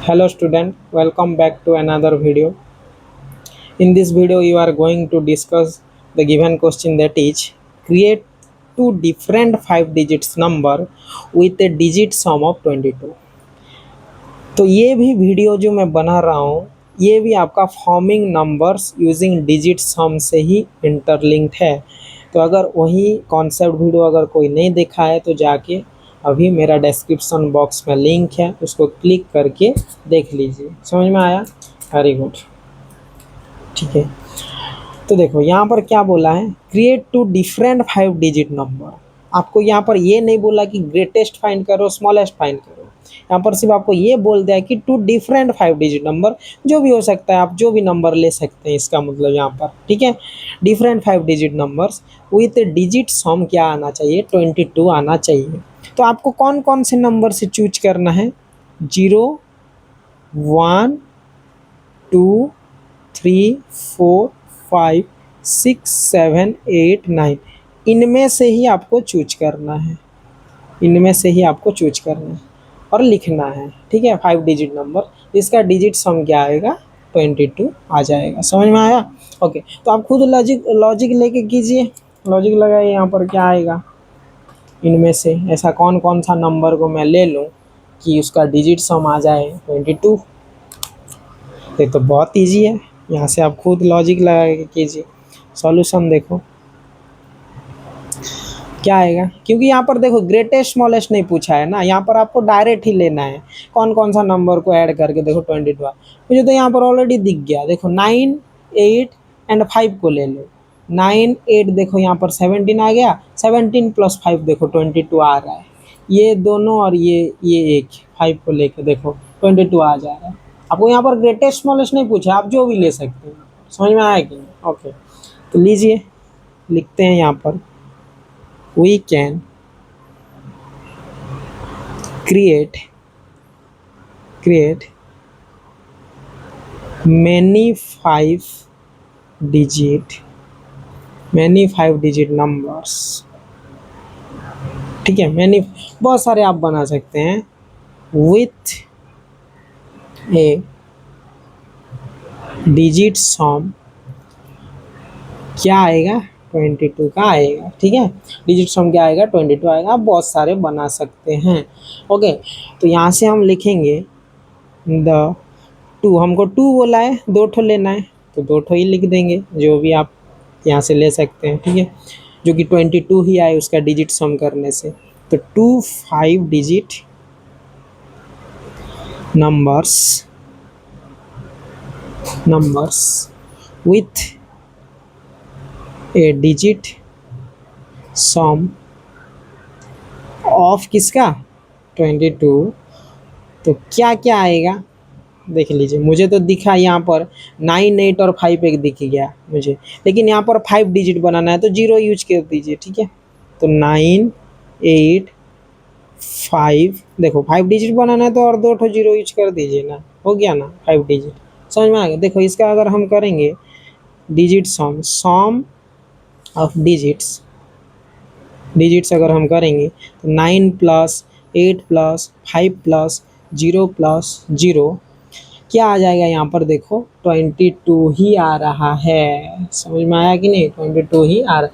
Hello student, welcome back to another video. In this video you are going to discuss the given question, that is create two different 5 digits number with a digit sum of 22. तो ये भी video जो मैं बना रहा हूँ ये भी आपका फॉर्मिंग नंबर्स यूजिंग डिजिट सम से ही इंटरलिंक्ड है। तो अगर वही कॉन्सेप्ट वीडियो अगर कोई नहीं देखा है तो जाके अभी मेरा डिस्क्रिप्शन बॉक्स में लिंक है, उसको क्लिक करके देख लीजिए। समझ में आया? Very good. ठीक है, तो देखो यहाँ पर क्या बोला है, create two different 5 digit number. आपको यहाँ पर ये नहीं बोला कि ग्रेटेस्ट फाइंड करो स्मॉलेस्ट फाइंड करो, यहाँ पर सिर्फ आपको ये बोल दिया कि टू डिफरेंट 5 डिजिट नंबर, जो भी हो सकता है, आप जो भी नंबर ले सकते हैं, इसका मतलब यहाँ पर। ठीक है, different 5 digit numbers with digit सम क्या आना चाहिए, 22 आना चाहिए। तो आपको कौन कौन से नंबर से चूज करना है, 0 1 2 3 4 5 6 7 8 9, इनमें से ही आपको चूज करना है, इनमें से ही आपको चूज करना है और लिखना है। ठीक है, 5 डिजिट नंबर, इसका डिजिट सम क्या आएगा, 22 आ जाएगा। समझ में आया? ओके, तो आप खुद लॉजिक लॉजिक लेके कीजिए, लॉजिक लगाइए। यहाँ पर क्या आएगा, इनमें से ऐसा कौन कौन सा नंबर को मैं ले लूँ कि उसका डिजिट सम आ जाए 22। ये तो बहुत ईजी है, यहाँ से आप खुद लॉजिक लगा के कीजिए। सॉल्यूशन देखो क्या आएगा, क्योंकि यहाँ पर देखो ग्रेटेस्ट स्मॉलेस्ट नहीं पूछा है ना, यहाँ पर आपको डायरेक्ट ही लेना है कौन कौन सा नंबर को ऐड करके। देखो 22 मुझे तो यहाँ पर ऑलरेडी दिख गया। देखो 9 8 एंड 5 को ले लो, 9 8, देखो यहाँ पर 17 आ गया, 17 प्लस 5 देखो 22 आ रहा है। ये दोनों और ये एक 5 को लेके देखो 22 आ जा रहा है। आपको यहाँ पर ग्रेटेस्ट स्मॉलेस्ट नहीं पूछा, आप जो भी ले सकते हैं। समझ में आया कि नहीं? ओके, तो लीजिए लिखते हैं यहाँ पर, we can create many 5 digit numbers। ठीक है, मैनी बहुत सारे आप बना सकते हैं with a digit sum क्या आएगा, 22 का आएगा। ठीक है, डिजिट सम क्या आएगा, 22 आएगा। आप बहुत सारे बना सकते हैं। ओके, तो यहाँ से हम लिखेंगे द 2, हमको 2 बोला है, 2 ठो लेना है तो 2 ठो ही लिख देंगे, जो भी आप यहाँ से ले सकते हैं। ठीक है, जो कि 22 ही आए उसका डिजिट सम करने से। तो 2 5 digit numbers with A digit some of किसका, 22। तो क्या क्या आएगा देख लीजिए। मुझे तो दिखा यहाँ पर 9 8 और 5 एक दिख गया मुझे, लेकिन यहाँ पर 5 डिजिट बनाना है तो 0 यूज कर दीजिए। ठीक है, तो 9 8 5, देखो 5 डिजिट बनाना है तो और 2 ठो 0 यूज कर दीजिए ना, हो गया ना 5 डिजिट। समझ में आ गया? देखो इसका अगर हम करेंगे डिजिट सम ऑफ डिजिट्स अगर हम करेंगे तो 9 प्लस 8 प्लस 5 प्लस 0 प्लस 0 क्या आ जाएगा, यहाँ पर देखो 22 ही आ रहा है। समझ में आया कि नहीं? 22 ही आ रहा है।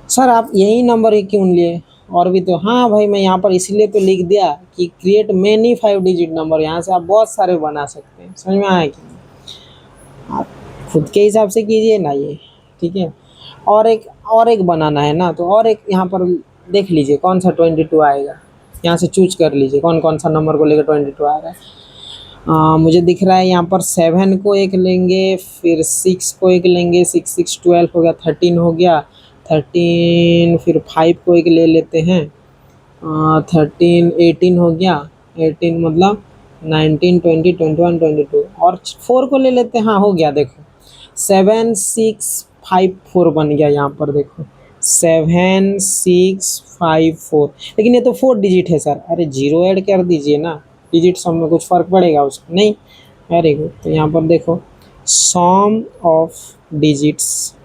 सर आप यही नंबर ही क्यों लिए, और भी तो? हाँ भाई, मैं यहाँ पर इसलिए तो लिख दिया कि क्रिएट मेनी 5 डिजिट नंबर, यहाँ से आप बहुत सारे बना सकते हैं। समझ में आया कि नहीं? आप खुद के हिसाब से कीजिए ना ये। ठीक है, और एक बनाना है ना, तो और एक यहाँ पर देख लीजिए कौन सा 22 आएगा, यहाँ से चूज कर लीजिए कौन कौन सा नंबर को लेकर 22 आ रहा है। मुझे दिख रहा है यहाँ पर 7 को एक लेंगे, फिर 6 को एक लेंगे, 6 6 12 हो गया, 13 हो गया, 13 फिर 5 को एक ले लेते हैं, 13 18 हो गया, 18 मतलब 19 20 21 22, और 4 को ले लेते हैं। हाँ हो गया, देखो 7 6 5 4 बन गया यहाँ पर, देखो 7 6 5 4, लेकिन ये तो 4 डिजिट है सर। अरे 0 ऐड कर दीजिए ना, डिजिट सम में कुछ फ़र्क पड़ेगा उसको? नहीं। वेरी गुड, तो यहाँ पर देखो सम ऑफ डिजिट्स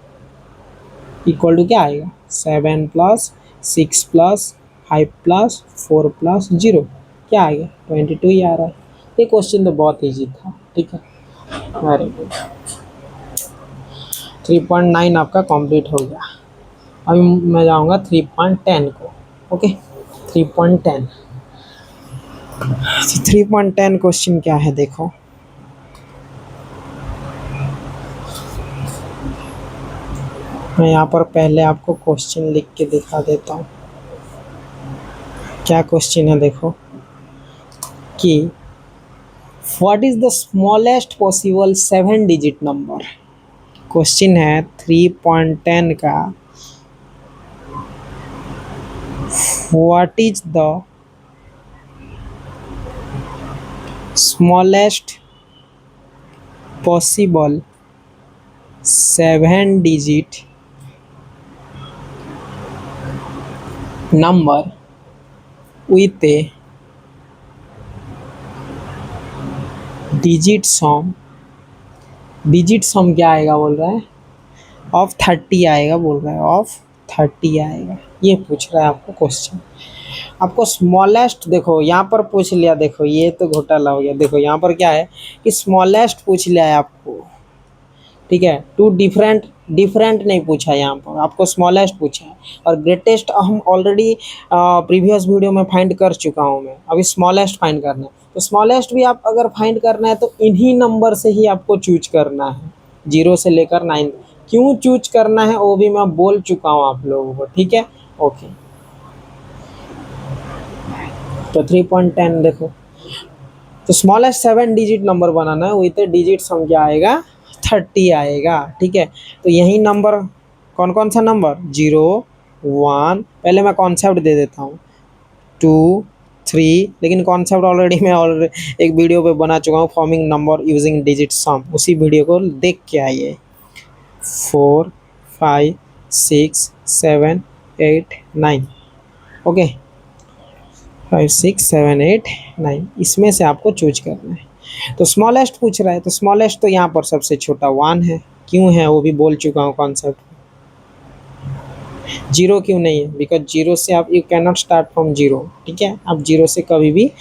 इक्वल टू क्या आएगा, 7 प्लस 6 प्लस 5 प्लस 4 प्लस 0 क्या आ गया, 22 ही आ रहा है। ये क्वेश्चन तो बहुत इजी था, ठीक है, वेरी गुड। 3.9 आपका कंप्लीट हो गया। अभी मैं जाऊंगा 3.10 को। ओके, 3.10। 3.10 क्वेश्चन क्या है देखो। मैं यहाँ पर पहले आपको क्वेश्चन लिख के दिखा देता हूँ। क्या क्वेश्चन है देखो कि what is the smallest possible 7 digit number. Question है 3.10 का, what is the smallest possible 7 digit number with a digit sum। Digit सम क्या आएगा बोल रहा है, ऑफ 30 आएगा बोल रहा है, ऑफ 30 आएगा, ये पूछ रहा है आपको क्वेश्चन। आपको स्मॉलेस्ट देखो यहाँ पर पूछ लिया, देखो ये तो घोटाला हो गया। देखो यहाँ पर क्या है कि स्मॉलेस्ट पूछ लिया है आपको, ठीक है, टू डिफरेंट डिफरेंट नहीं पूछा है, यहाँ पर आपको स्मॉलेस्ट पूछा है। और ग्रेटेस्ट हम ऑलरेडी प्रीवियस वीडियो में फाइंड कर चुका हूँ मैं, अभी स्मॉलेस्ट फाइंड करना है। तो स्मॉलेस्ट भी आप अगर फाइंड करना है तो इन्हीं नंबर से ही आपको चूज करना है, 0 से लेकर 9। क्यों चूज करना है वो भी मैं बोल चुका हूँ आप लोगों को, ठीक है, ओके। तो 3.10 देखो, तो स्मॉलेस्ट 7 डिजिट नंबर बनाना है, विथ डिजिट सम क्या आएगा, 30 आएगा, ठीक है। तो यही नंबर कौन कौन सा नंबर, 0 1, पहले मैं कॉन्सेप्ट दे देता हूँ, 2 3, लेकिन कॉन्सेप्ट ऑलरेडी मैं ऑलरेडी एक वीडियो पे बना चुका हूँ, फॉर्मिंग नंबर यूजिंग डिजिट सम, उसी वीडियो को देख के आइए। 4 5 6 7 8 9, ओके, 5 6 7 8 9, इसमें से आपको चूज करना है। तो स्मॉलेस्ट पूछ रहा है, तो स्मॉलेस्ट तो यहाँ पर सबसे छोटा 1 है। क्यों है वो भी बोल चुका हूँ कॉन्सेप्ट। 0 क्यों नहीं है, बिकॉज 0 से आप you can not start from 0, ठीक है, आप 0 से कभी भी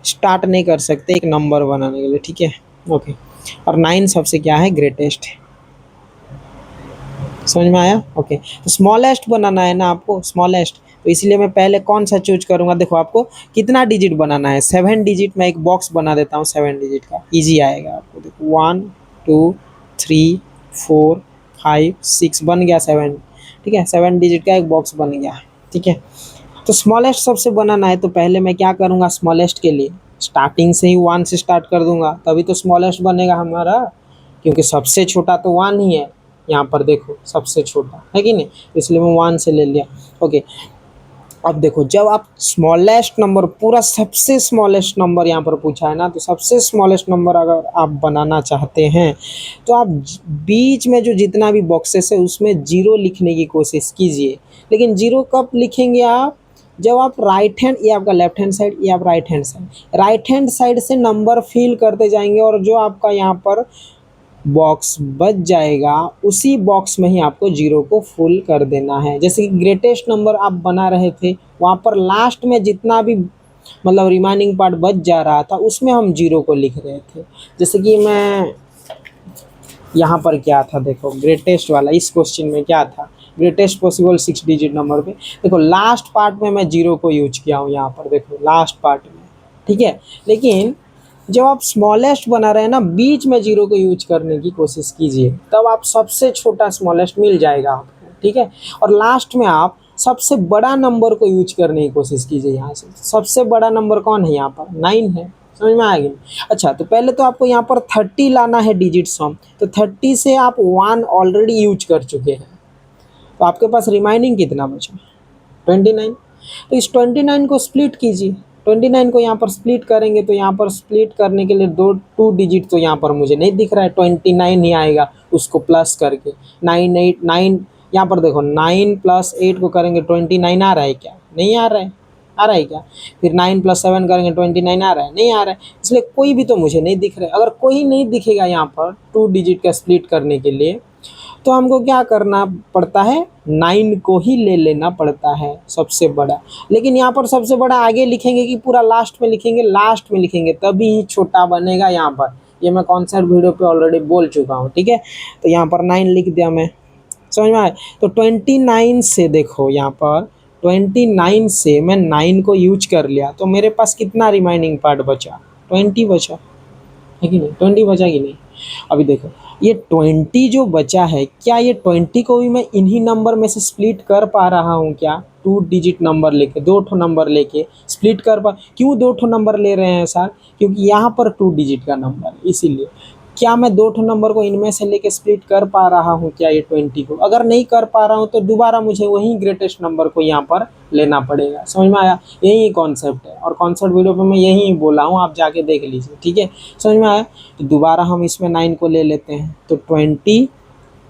स्टार्ट नहीं कर सकते एक नंबर बनाने के लिए, ठीक है, ओके। और 9 सबसे क्या है, ग्रेटेस्ट है। समझ में आया, ओके। तो स्मॉलेस्ट बनाना है ना आपको, स्मॉलेस्ट, तो इसलिए मैं पहले कौन सा चूज करूंगा। देखो आपको कितना डिजिट बनाना है, 7 डिजिट, मैं एक बॉक्स बना देता हूँ 7 डिजिट का, इजी आएगा आपको। देखो 1 2 3 4 5 6 बन गया 7, ठीक है, 7 डिजिट का एक बॉक्स बन गया, ठीक है। तो स्मॉलेस्ट सबसे बनाना है, तो पहले मैं क्या करूँगा, स्मॉलेस्ट के लिए स्टार्टिंग से ही 1 से स्टार्ट कर दूंगा, तभी तो स्मॉलेस्ट बनेगा हमारा, क्योंकि सबसे छोटा तो 1 ही है। यहाँ पर देखो सबसे छोटा है कि नहीं, इसलिए मैं 1 से ले लिया, ओके। अब देखो जब आप स्मॉलेस्ट नंबर, पूरा सबसे स्मॉलेस्ट नंबर यहाँ पर पूछा है ना, तो सबसे स्मॉलेस्ट नंबर अगर आप बनाना चाहते हैं तो आप बीच में जो जितना भी बॉक्सेस है उसमें 0 लिखने की कोशिश कीजिए। लेकिन 0 कब लिखेंगे आप, जब आप राइट हैंड, ये आपका लेफ्ट हैंड साइड, ये आप राइट हैंड साइड से नंबर फिल करते जाएंगे, और जो आपका यहाँ पर बॉक्स बच जाएगा उसी बॉक्स में ही आपको 0 को फुल कर देना है। जैसे कि ग्रेटेस्ट नंबर आप बना रहे थे, वहाँ पर लास्ट में जितना भी मतलब रिमाइनिंग पार्ट बच जा रहा था उसमें हम 0 को लिख रहे थे। जैसे कि मैं यहाँ पर क्या था देखो, ग्रेटेस्ट वाला इस क्वेश्चन में क्या था, ग्रेटेस्ट पॉसिबल 6 डिजिट नंबर पे देखो लास्ट पार्ट में मैं 0 को यूज किया हूँ, यहाँ पर देखो लास्ट पार्ट में, ठीक है। लेकिन जब आप स्मॉलेस्ट बना रहे हैं ना, बीच में 0 को यूज करने की कोशिश कीजिए, तब आप सबसे छोटा स्मॉलेस्ट मिल जाएगा आपको, ठीक है। और लास्ट में आप सबसे बड़ा नंबर को यूज करने की कोशिश कीजिए। यहाँ से सबसे बड़ा नंबर कौन है, यहाँ पर 9 है, समझ में आएगी। अच्छा, तो पहले तो आपको यहाँ पर 30 लाना है डिजिट सम, तो 30 से आप 1 ऑलरेडी यूज कर चुके हैं, तो आपके पास रिमाइनिंग कितना बचा, 29। तो इस 29 को स्प्लिट कीजिए, 29 को यहाँ पर स्प्लिट करेंगे तो यहाँ पर स्प्लिट करने के लिए 2 डिजिट तो यहाँ पर मुझे नहीं दिख रहा है, 29 ही आएगा, उसको प्लस करके 9 8 9, यहाँ पर देखो 9 + 8 को करेंगे 29 आ रहा है क्या, नहीं आ रहा है, आ रहा है क्या। फिर 9 + 7 करेंगे 29 आ रहा है, नहीं आ रहा है, इसलिए कोई भी तो मुझे नहीं दिख रहा है। अगर कोई नहीं दिखेगा यहाँ पर 2 डिजिट का स्प्लिट करने के लिए, तो हमको क्या करना पड़ता है, 9 को ही ले लेना पड़ता है सबसे बड़ा। लेकिन यहाँ पर सबसे बड़ा आगे लिखेंगे कि पूरा लास्ट में लिखेंगे, लास्ट में लिखेंगे तभी ही छोटा बनेगा यहाँ पर। ये मैं कॉन्सेप्ट वीडियो पे ऑलरेडी बोल चुका हूँ, ठीक है। तो यहाँ पर 9 लिख दिया मैं, समझ में आया। तो 29 से देखो यहाँ पर 29 से मैं 9 को यूज कर लिया, तो मेरे पास कितना रिमाइनिंग पार्ट बचा, 20 बचा है कि नहीं, 20 बचा कि नहीं। अभी देखो ये 20 जो बचा है, क्या ये 20 को भी मैं इन्हीं नंबर में से स्प्लिट कर पा रहा हूँ क्या, 2 डिजिट नंबर लेके, 2 ठो नंबर लेके स्प्लिट कर पा। क्यों 2 ठो नंबर ले रहे हैं सर, क्योंकि यहाँ पर 2 डिजिट का नंबर है, इसीलिए। क्या मैं 2 ठो नंबर को इनमें से लेके स्प्लिट कर पा रहा हूँ क्या ये 20 को। अगर नहीं कर पा रहा हूँ तो दोबारा मुझे वही ग्रेटेस्ट नंबर को यहाँ पर लेना पड़ेगा, समझ में आया। यही कॉन्सेप्ट है और कॉन्सेप्ट वीडियो पे मैं यही बोला हूँ, आप जाके देख लीजिए, ठीक है, समझ में आया। तो दोबारा हम इसमें 9 को ले लेते हैं, तो 20,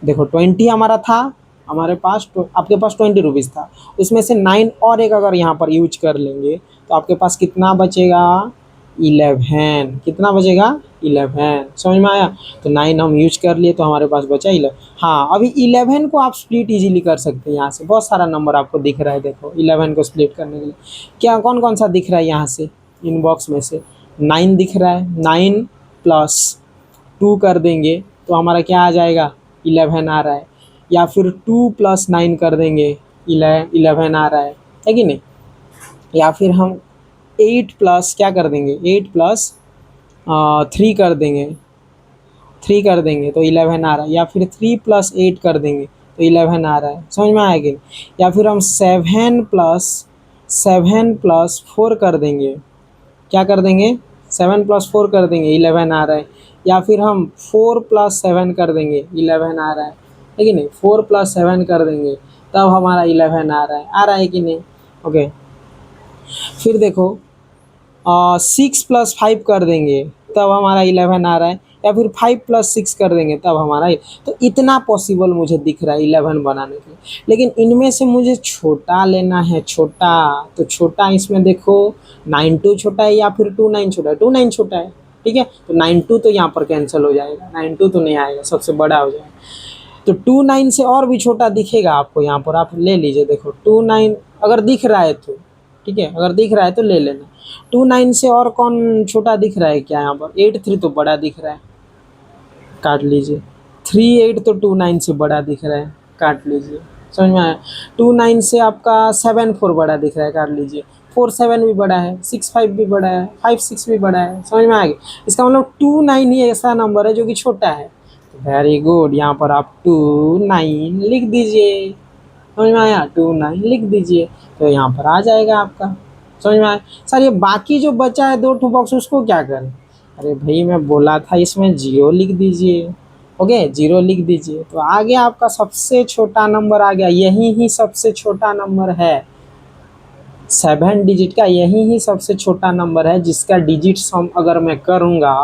देखो 20 हमारा था, हमारे पास आपके पास 20 रुपीज़ था, उसमें से 9 और एक अगर यहाँ पर यूज कर लेंगे तो आपके पास कितना बचेगा, 11। कितना बचेगा, 11, समझ में आया। तो 9 हम यूज कर लिए तो हमारे पास बचा 11। हाँ, अभी 11 को आप स्प्लिट इजीली कर सकते हैं। यहाँ से बहुत सारा नंबर आपको दिख रहा है, देखो 11 को स्प्लिट करने के लिए क्या कौन कौन सा दिख रहा है, यहाँ से इनबॉक्स में से 9 दिख रहा है, 9 प्लस 2 कर देंगे तो हमारा क्या आ जाएगा, 11 आ रहा है। या फिर 2 प्लस 9 कर देंगे, 11 आ रहा है कि नहीं। या फिर हम 8 प्लस क्या कर देंगे, 8 प्लस 3 कर देंगे, 3 कर देंगे तो 11 आ रहा है। या फिर 3 प्लस 8 कर देंगे तो 11 आ रहा है, समझ में आया कि। या फिर हम 7 प्लस 4 कर देंगे, क्या कर देंगे, 7 प्लस 4 कर देंगे, 11 आ रहा है। या फिर हम 4 प्लस 7 कर देंगे, 11 आ रहा है कि नहीं। 4 प्लस 7 कर देंगे तब हमारा 11 आ रहा है कि नहीं। ओके, फिर देखो 6 प्लस 5 कर देंगे तब हमारा 11 आ रहा है। या फिर 5 प्लस 6 कर देंगे तब हमारा, तो इतना पॉसिबल मुझे दिख रहा है 11 बनाने के लिए। लेकिन इनमें से मुझे छोटा लेना है, छोटा। तो छोटा इसमें देखो 92 छोटा है या फिर 29 छोटा है, 29 छोटा है, ठीक है। तो 92 तो यहाँ पर कैंसिल हो जाएगा, 92 तो नहीं आएगा, सबसे बड़ा हो जाएगा। तो 29 से और भी छोटा दिखेगा आपको यहाँ पर, आप ले लीजिए। देखो 29 अगर दिख रहा है तो ठीक है, अगर दिख रहा है तो ले लेना। 29 से और कौन छोटा दिख रहा है क्या, यहाँ पर 83 तो बड़ा दिख रहा है, काट लीजिए। 38 तो 29 से बड़ा दिख रहा है, काट लीजिए, समझ में आया। 29 से आपका 74 बड़ा दिख रहा है, काट लीजिए। 47 भी बड़ा है, 65 भी बड़ा है, 56 भी बड़ा है, समझ में आ गया। इसका मतलब 29 ही ऐसा नंबर है जो कि छोटा है। वेरी गुड, यहाँ पर आप 29 लिख दीजिए, समझ में आया, 29 लिख दीजिए तो यहाँ पर आ जाएगा आपका, समझ में आया। सर ये बाकी जो बचा है 2 ठो बॉक्स उसको क्या करें, अरे भाई मैं बोला था इसमें 0 लिख दीजिए। ओके, 0 लिख दीजिए तो आ गया आपका सबसे छोटा नंबर आ गया। यही ही सबसे छोटा नंबर है, 7 डिजिट का यही ही सबसे छोटा नंबर है, जिसका डिजिट सम अगर मैं करूँगा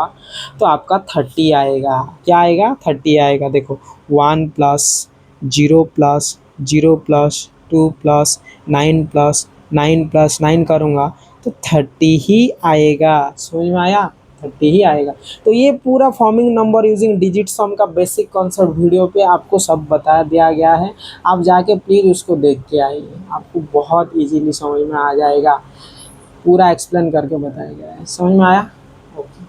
तो आपका 30 आएगा। क्या आएगा, 30 आएगा। देखो 1 plus 0 plus 0 plus 2 plus 9 plus 9 plus 9 करूँगा तो 30 ही आएगा, समझ में आया, 30 ही आएगा। तो ये पूरा फॉर्मिंग नंबर यूजिंग डिजिट सम का बेसिक कॉन्सेप्ट वीडियो पे आपको सब बता दिया गया है। आप जाके प्लीज़ उसको देख के आइए, आपको बहुत इजीली समझ में आ जाएगा, पूरा एक्सप्लेन करके बताया गया है, समझ में आया। ओके,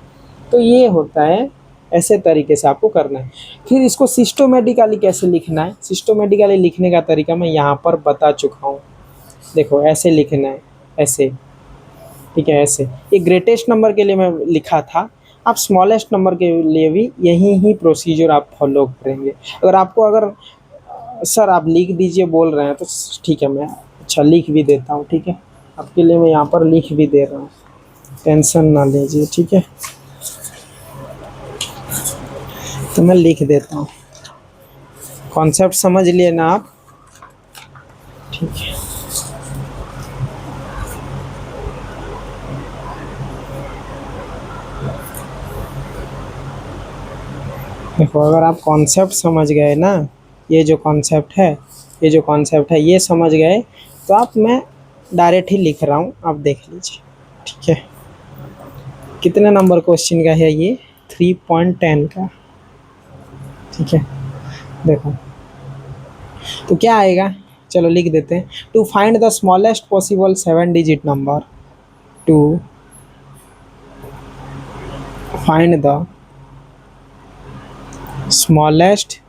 तो ये होता है, ऐसे तरीके से आपको करना है। फिर इसको सिस्टोमेटिकली कैसे लिखना है, सिस्टोमेटिकली लिखने का तरीका मैं यहाँ पर बता चुका हूँ। देखो ऐसे लिखना है, ऐसे, ठीक है, ऐसे। ये ग्रेटेस्ट नंबर के लिए मैं लिखा था, आप स्मॉलेस्ट नंबर के लिए भी यही ही प्रोसीजर आप फॉलो करेंगे। अगर आपको अगर सर आप लिख दीजिए बोल रहे हैं तो ठीक है, मैं अच्छा लिख भी देता हूँ, ठीक है, आपके लिए मैं यहाँ पर लिख भी दे रहा हूँ, टेंशन ना लीजिए, ठीक है। तो मैं लिख देता हूँ, कॉन्सेप्ट समझ लिए ना आप, ठीक है। देखो अगर आप कॉन्सेप्ट समझ गए ना, ये जो कॉन्सेप्ट है, ये जो कॉन्सेप्ट है ये समझ गए तो आप, मैं डायरेक्ट ही लिख रहा हूँ, आप देख लीजिए, ठीक है। कितने नंबर क्वेश्चन का है ये, 3.10 का, ठीक है। देखो तो क्या आएगा, चलो लिख देते हैं। To find the smallest possible 7 digit number, to find the smallest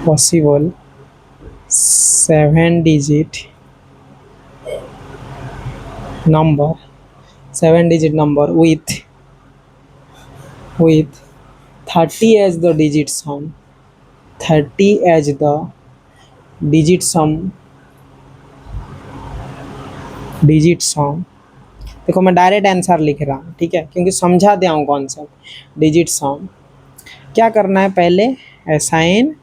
possible 7 digit number 7 digit number with 30 as the digit sum, 30 as the digit sum। देखो मैं डायरेक्ट आंसर लिख रहा हूँ, ठीक है, क्योंकि समझा दिया हूँ कॉन्सेप्ट। डिजिट सम क्या करना है, पहले असाइन,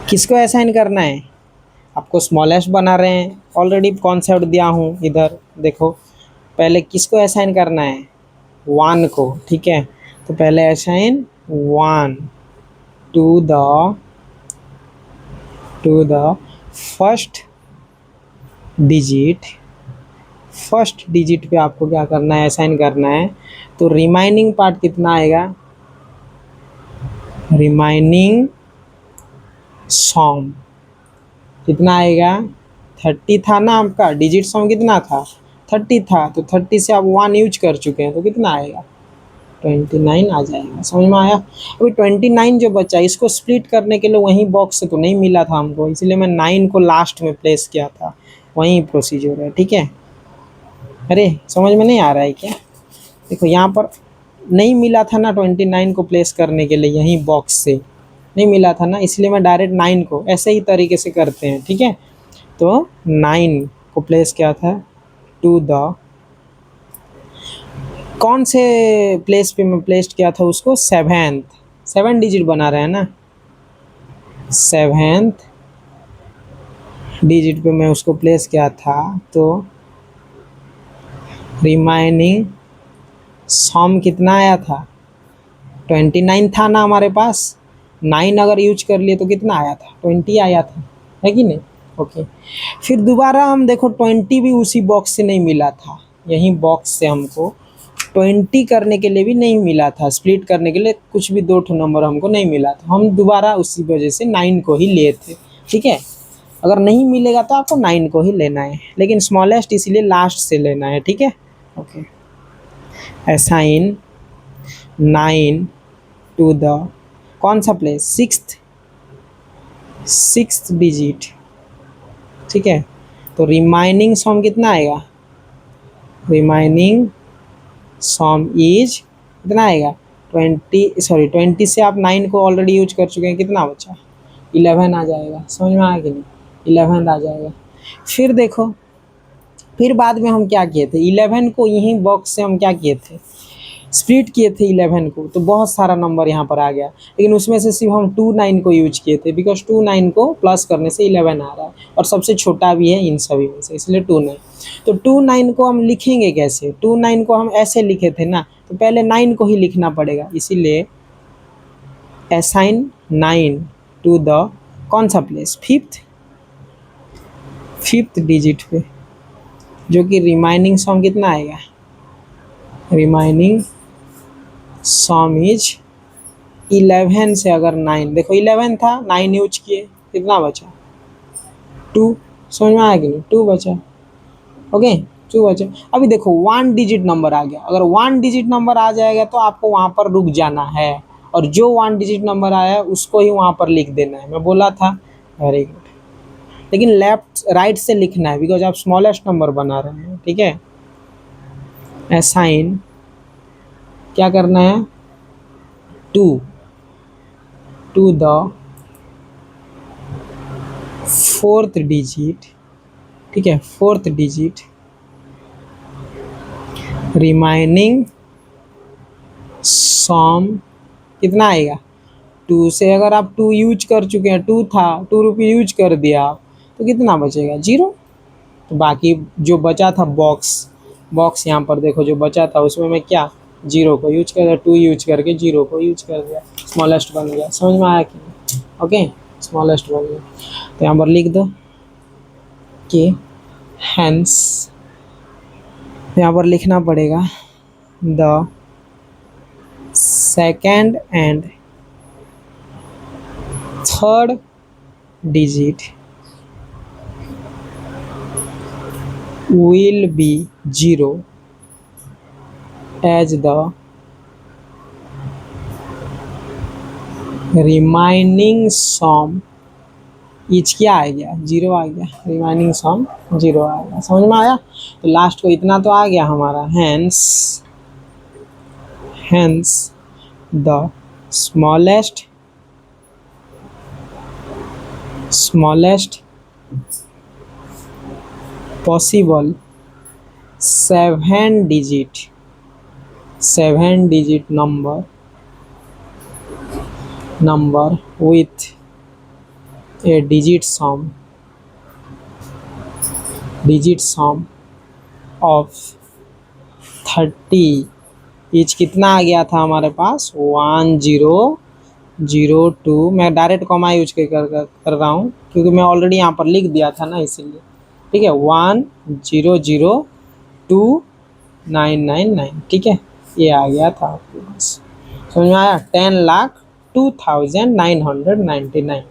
किसको असाइन करना है, आपको स्मॉलेस्ट बना रहे हैं, ऑलरेडी कॉन्सेप्ट दिया हूँ इधर देखो। पहले किसको असाइन करना है, 1 को, ठीक है। तो पहले assign 1 to the first digit पे आपको क्या करना है, असाइन करना है। तो रिमाइनिंग पार्ट कितना आएगा, रिमाइनिंग सम कितना आएगा, 30 था ना आपका, डिजिट सम कितना था, 30 था, तो 30 से आप 1 यूज कर चुके हैं, तो कितना आएगा, 29 आ जाएगा। समझ में आया। अभी 29 जो बचा, इसको स्प्लिट करने के लिए वहीं बॉक्स से तो नहीं मिला था हमको, इसलिए मैं 9 को लास्ट में प्लेस किया था, वहीं प्रोसीजर है, ठीक है। अरे समझ में नहीं आ रहा है क्या, देखो यहाँ पर नहीं मिला था ना 29 को प्लेस करने के लिए, यहीं बॉक्स से नहीं मिला था ना, इसलिए मैं डायरेक्ट 9 को ऐसे ही तरीके से करते हैं, ठीक है। तो 9 को प्लेस किया था टू द, कौन से प्लेस पे मैं प्लेस किया था उसको, 7 डिजिट बना रहे हैं ना, 7 डिजिट पे मैं उसको प्लेस किया था। तो रिमाइनिंग सम कितना आया था, 29 था ना हमारे पास, 9 अगर यूज कर लिए तो कितना आया था, 20 आया था, है कि नहीं। ओके, फिर दोबारा हम देखो 20 भी उसी बॉक्स से नहीं मिला था, यही बॉक्स से हमको 20 करने के लिए भी नहीं मिला था, स्प्लिट करने के लिए कुछ भी 2 नंबर हमको नहीं मिला था, हम दोबारा उसी वजह से 9 को ही लिए थे, ठीक है। अगर नहीं मिलेगा तो आपको 9 को ही लेना है, लेकिन स्मॉलेस्ट इसीलिए लास्ट से लेना है, ठीक है। ओके, असाइन 9 टू द, कौन सा प्लेस, सिक्स्थ डिजिट, ठीक है। तो रिमाइनिंग सम कितना आएगा, रिमाइनिंग सम इज कितना आएगा, 20 से आप 9 को ऑलरेडी यूज कर चुके हैं, कितना बचा, 11 आ जाएगा। समझ में आया कि नहीं, 11 आ जाएगा। फिर देखो, फिर बाद में हम क्या किए थे, 11 को यहीं बॉक्स से हम क्या किए थे, स्प्लिट किए थे 11 को, तो बहुत सारा नंबर यहाँ पर आ गया, लेकिन उसमें से सिर्फ हम 29 को यूज किए थे, बिकॉज 29 को प्लस करने से 11 आ रहा है, और सबसे छोटा भी है इन सभी में से, इसलिए 29। तो 29 को हम लिखेंगे कैसे, 29 को हम ऐसे लिखे थे ना, तो पहले 9 को ही लिखना पड़ेगा, इसीलिए असाइन 9 टू द, कौन सा प्लेस, फिफ्थ डिजिट पे, जो कि रिमाइनिंग सम कितना आएगा, रिमाइनिंग सम इज 11 से अगर 9, देखो 11 था, 9 यूज किए, कितना बचा, 2। समझ में आया कि नहीं, 2 बचा, ओके, 2 बचा। अभी देखो 1 डिजिट नंबर आ गया, अगर 1 डिजिट नंबर आ जाएगा तो आपको वहाँ पर रुक जाना है, और जो 1 डिजिट नंबर आया उसको ही वहाँ पर लिख देना है, मैं बोला था, वेरी गुड। लेकिन लेफ्ट राइट से लिखना है, बिकॉज आप स्मॉलेस्ट नंबर बना रहे हैं, ठीक है। असाइन क्या करना है, 2 टू द 4th डिजिट, ठीक है, 4th डिजिट, रिमाइनिंग सम कितना आएगा, 2 से अगर आप 2 यूज कर चुके हैं, 2 था, 2 रुपये यूज कर दिया, तो कितना बचेगा, 0। तो बाकी जो बचा था बॉक्स यहाँ पर देखो जो बचा था, उसमें मैं क्या 0 को यूज कर दिया, 2 यूज करके 0 को यूज कर दिया, स्मॉलेस्ट बन गया। समझ में आया कि नहीं, ओके, स्मॉलेस्ट बन गया। तो यहाँ पर लिख दो कि हैंस, यहाँ पर लिखना पड़ेगा the second and third digit will be 0 as the remaining sum etch क्या आ गया, 0 आ गया, रिमाइनिंग सम 0 आ गया। समझ में आया? तो लास्ट को इतना तो आ गया हमारा। Hence the smallest possible 7 digit number with a digit sum of 30 etch कितना आ गया था हमारे पास, 1002। मैं डायरेक्ट कॉमा यूज कर रहा हूँ क्योंकि मैं ऑलरेडी यहाँ पर लिख दिया था ना, इसीलिए। ठीक है, 1002,999। ठीक है, ये आ गया था आपके पास। समझ में आया? 10,02,999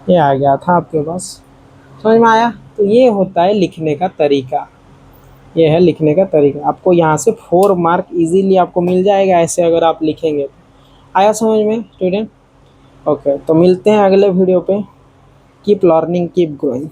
ये आ गया था आपके पास। समझ में आया? तो ये होता है लिखने का तरीका। ये है लिखने का तरीका। आपको यहाँ से 4 मार्क इजीली आपको मिल जाएगा ऐसे अगर आप लिखेंगे तो। आया समझ में स्टूडेंट? ओके, तो मिलते हैं अगले वीडियो पे। Keep learning, keep growing.